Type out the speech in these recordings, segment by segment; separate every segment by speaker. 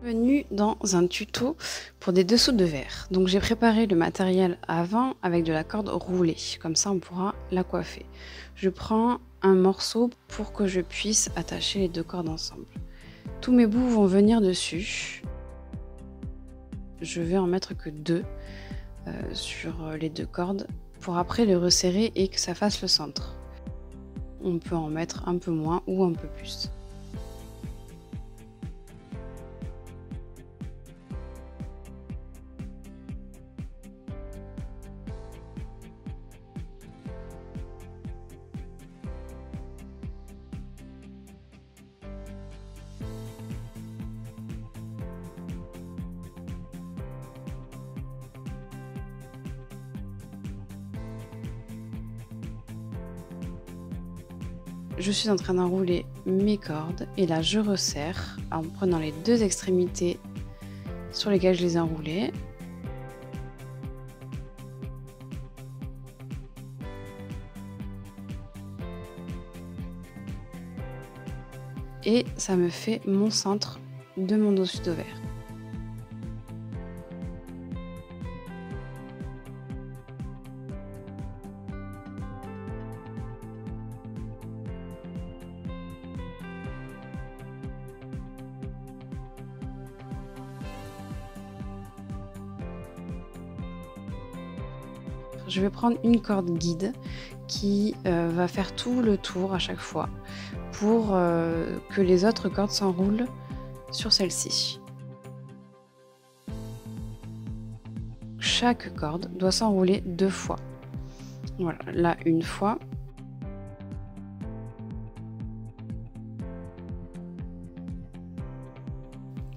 Speaker 1: Bienvenue dans un tuto pour des dessous de verre. Donc j'ai préparé le matériel avant avec de la corde roulée, comme ça on pourra la coiffer. Je prends un morceau pour que je puisse attacher les deux cordes ensemble. Tous mes bouts vont venir dessus. Je vais en mettre que deux sur les deux cordes pour après les resserrer et que ça fasse le centre. On peut en mettre un peu moins ou un peu plus. Je suis en train d'enrouler mes cordes et là je resserre en prenant les deux extrémités sur lesquelles je les ai enroulées. Et ça me fait mon centre de mon dessus de verre. Je vais prendre une corde guide qui va faire tout le tour à chaque fois pour que les autres cordes s'enroulent sur celle-ci. Chaque corde doit s'enrouler deux fois. Voilà, là une fois.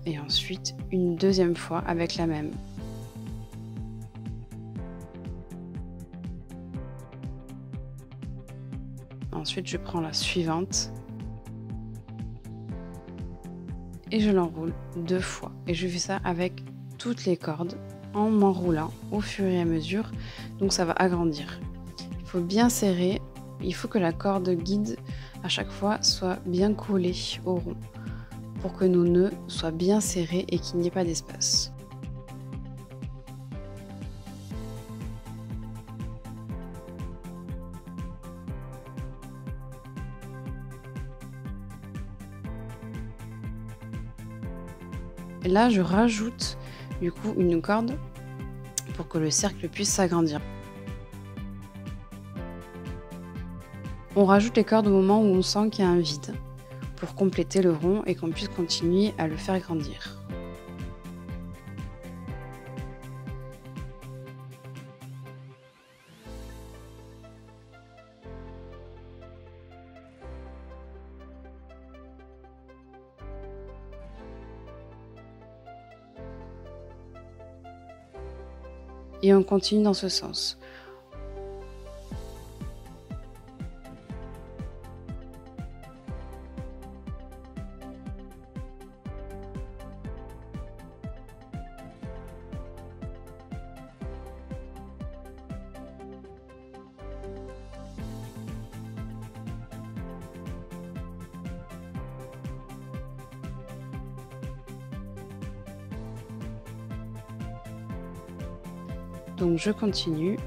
Speaker 1: Et ensuite une deuxième fois avec la même. Ensuite, je prends la suivante et je l'enroule deux fois. Et je fais ça avec toutes les cordes en m'enroulant au fur et à mesure. Donc ça va agrandir. Il faut bien serrer. Il faut que la corde guide à chaque fois soit bien collée au rond pour que nos nœuds soient bien serrés et qu'il n'y ait pas d'espace. Et là, je rajoute du coup une corde pour que le cercle puisse s'agrandir. On rajoute les cordes au moment où on sent qu'il y a un vide pour compléter le rond et qu'on puisse continuer à le faire grandir. Et on continue dans ce sens. Donc je continue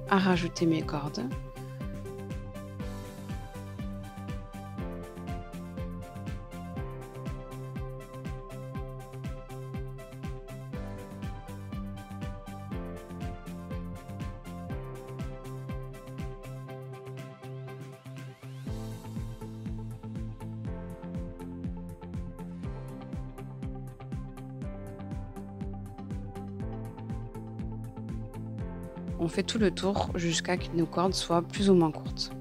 Speaker 1: à rajouter mes cordes. On fait tout le tour jusqu'à ce que nos cordes soient plus ou moins courtes.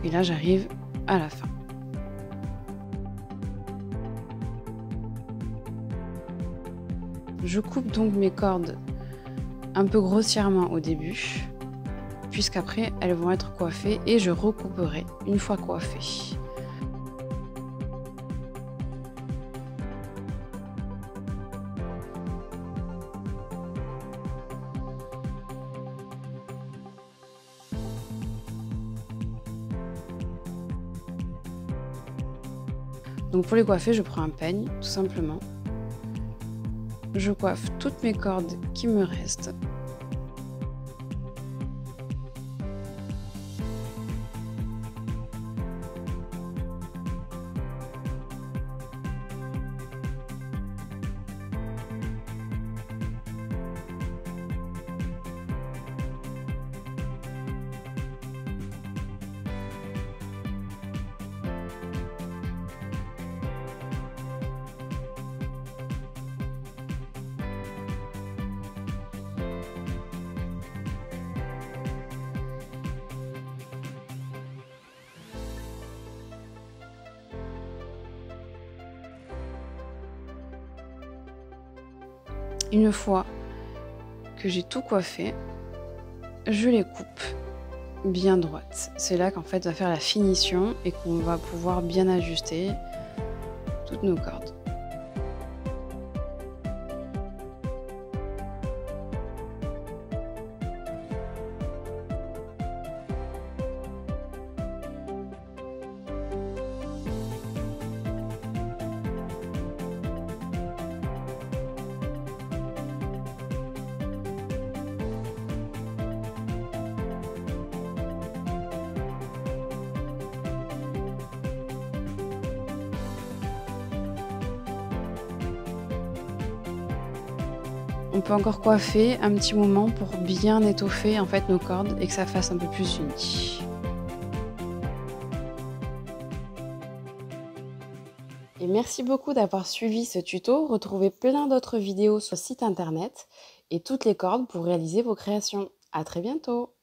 Speaker 1: Et là, j'arrive à la fin. Je coupe donc mes cordes un peu grossièrement au début, puisqu'après elles vont être coiffées et je recouperai une fois coiffées. Donc pour les coiffer, je prends un peigne, tout simplement. Je coiffe toutes mes cordes qui me restent. Une fois que j'ai tout coiffé, je les coupe bien droites. C'est là qu'en fait va faire la finition et qu'on va pouvoir bien ajuster toutes nos cordes. On peut encore coiffer un petit moment pour bien étoffer en fait nos cordes et que ça fasse un peu plus uni. Et merci beaucoup d'avoir suivi ce tuto. Retrouvez plein d'autres vidéos sur le site internet et toutes les cordes pour réaliser vos créations. À très bientôt!